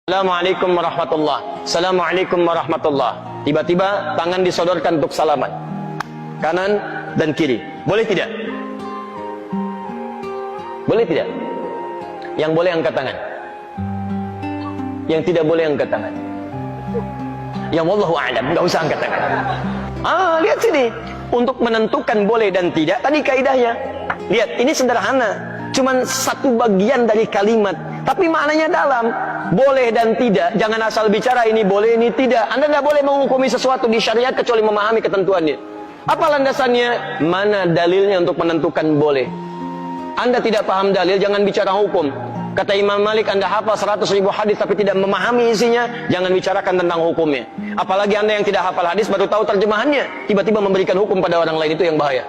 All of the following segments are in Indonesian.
Assalamualaikum warahmatullah. Assalamualaikum warahmatullah. Tiba-tiba tangan disodorkan untuk salaman, kanan dan kiri. Boleh tidak? Boleh tidak? Yang boleh angkat tangan, yang tidak boleh angkat tangan. Yang wallahu a'lam, enggak usah angkat tangan. Lihat sini. Untuk menentukan boleh dan tidak, tadi kaidahnya. Lihat, ini sederhana. Cuman satu bagian dari kalimat, tapi maknanya dalam. Boleh dan tidak. Jangan asal bicara ini boleh, ini tidak. Anda tidak boleh menghukumi sesuatu di syariat kecuali memahami ketentuannya. Apa landasannya? Mana dalilnya untuk menentukan boleh? Anda tidak paham dalil, jangan bicara hukum. Kata Imam Malik, Anda hafal 100.000 hadis tapi tidak memahami isinya, jangan bicarakan tentang hukumnya. Apalagi Anda yang tidak hafal hadis baru tahu terjemahannya, tiba-tiba memberikan hukum pada orang lain, itu yang bahaya.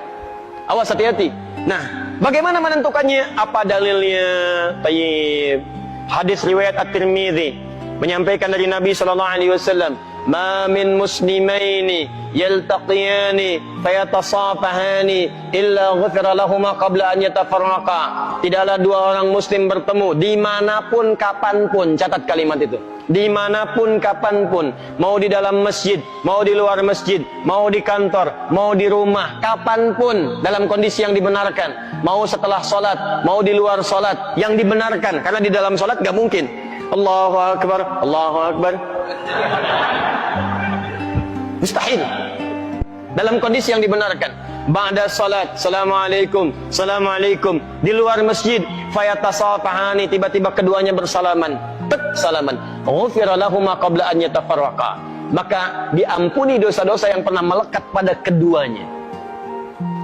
Awas, hati-hati. Nah, bagaimana menentukannya? Apa dalilnya? Tayyib. Hadis riwayat At-Tirmidzi menyampaikan dari Nabi sallallahu alaihi wasallam, "Ma min muslimaini yaltaqiyani fayatasafahani illa ghufira lahumā qabla an yatafarraqā." Tidaklah dua orang muslim bertemu dimanapun kapanpun, catat kalimat itu. Dimanapun kapanpun, mau di dalam masjid, mau di luar masjid, mau di kantor, mau di rumah, kapanpun dalam kondisi yang dibenarkan. Mau setelah sholat, mau di luar sholat, yang dibenarkan. Karena di dalam sholat gak mungkin Allahu Akbar, Allahu Akbar, mustahil. Dalam kondisi yang dibenarkan, ba'da salat, Assalamualaikum, Assalamualaikum. Di luar masjid, fayatasafahani, tiba-tiba keduanya bersalaman. Salaman. Ghufira lahumā qabla an yatafarraqā. Maka diampuni dosa-dosa yang pernah melekat pada keduanya.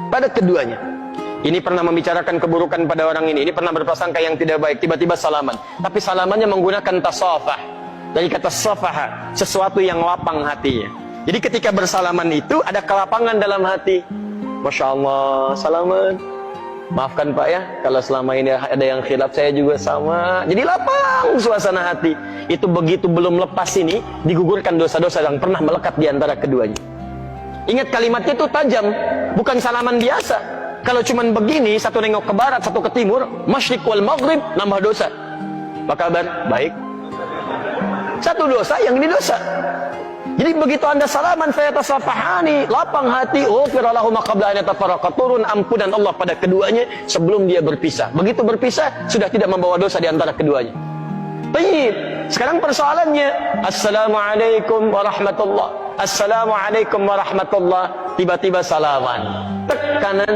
Pada keduanya. Ini pernah membicarakan keburukan pada orang ini pernah berprasangka yang tidak baik, tiba-tiba salaman. Tapi salamannya menggunakan tasafah. Dari kata safaha, sesuatu yang lapang hatinya. Jadi ketika bersalaman itu ada kelapangan dalam hati. Masya Allah, salaman. Maafkan Pak ya, kalau selama ini ada yang khilaf, saya juga sama. Jadi lapang suasana hati. Itu begitu belum lepas ini, digugurkan dosa-dosa yang pernah melekat di antara keduanya. Ingat kalimatnya itu tajam, bukan salaman biasa. Kalau cuman begini, satu nengok ke barat, satu ke timur, masyriq wal maghrib, nambah dosa. Apa kabar? Baik. Satu dosa, yang ini dosa. Jadi begitu Anda salaman, fayatasafahani, lapang hati, ghufira lahumā qabla an yatafarraqā, turun ampunan Allah pada keduanya sebelum dia berpisah. Begitu berpisah, sudah tidak membawa dosa di antara keduanya. Baik, sekarang persoalannya, Assalamualaikum warahmatullah, Assalamualaikum warahmatullah, tiba-tiba salaman, tek kanan,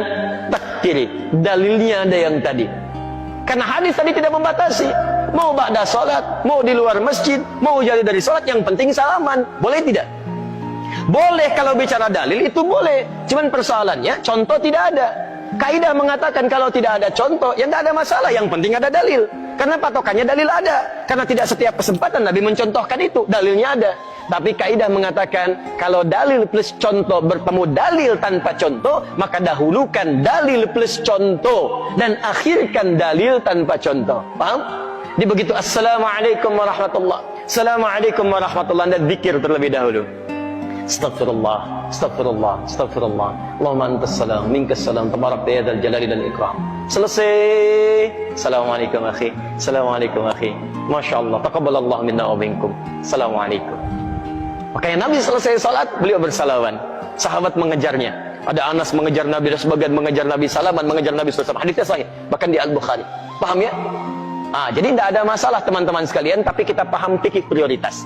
tek kiri. Dalilnya ada yang tadi. Karena hadis tadi tidak membatasi. Mau ba'da salat, mau di luar masjid, mau jadi dari salat, yang penting salaman. Boleh tidak? Boleh kalau bicara dalil, itu boleh. Cuman persoalannya, contoh tidak ada. Kaidah mengatakan kalau tidak ada contoh, ya tidak ada masalah. Yang penting ada dalil. Karena patokannya dalil ada. Karena tidak setiap kesempatan Nabi mencontohkan itu, dalilnya ada. Tapi kaidah mengatakan kalau dalil plus contoh bertemu dalil tanpa contoh, maka dahulukan dalil plus contoh dan akhirkan dalil tanpa contoh. Paham? Jadi begitu Assalamualaikum warahmatullah, Assalamualaikum warahmatullah, Anda zikir terlebih dahulu. Astagfirullah, astagfirullah, astagfirullah. Allahumma antas salam, minkas salam, tabarakta ya dzal jalali dan ikram. Selesai. Assalamualaikum akhi, Assalamualaikum akhi. Masya Allah, taqabbalallahu minna wa minkum. Assalamualaikum. Makanya Nabi selesai salat, beliau bersalaman. Sahabat mengejarnya. Ada Anas mengejar Nabi, dan sebagian mengejar Nabi, salaman mengejar Nabi SAW. Hadisnya sahih, bahkan di Al-Bukhari. Paham ya? Jadi tidak ada masalah teman-teman sekalian, tapi kita paham fikih prioritas.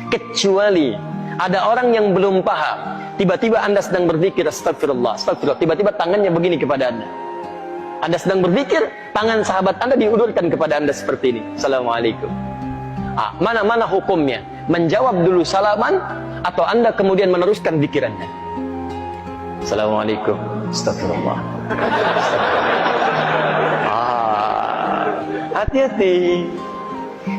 Kecuali ada orang yang belum paham, tiba-tiba Anda sedang berzikir, astagfirullah, astagfirullah, tiba-tiba tangannya begini kepada Anda. Anda sedang berzikir, tangan sahabat Anda diulurkan kepada Anda seperti ini. Assalamualaikum. Mana hukumnya? Menjawab dulu salaman, atau Anda kemudian meneruskan zikir Anda? Assalamualaikum, astagfirullah, astagfirullah. Hati-hati.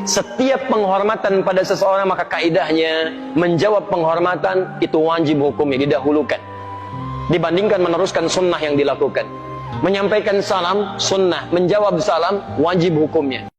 Setiap penghormatan pada seseorang, maka kaidahnya menjawab penghormatan itu wajib hukumnya, didahulukan dibandingkan meneruskan sunnah yang dilakukan. Menyampaikan salam sunnah, menjawab salam wajib hukumnya.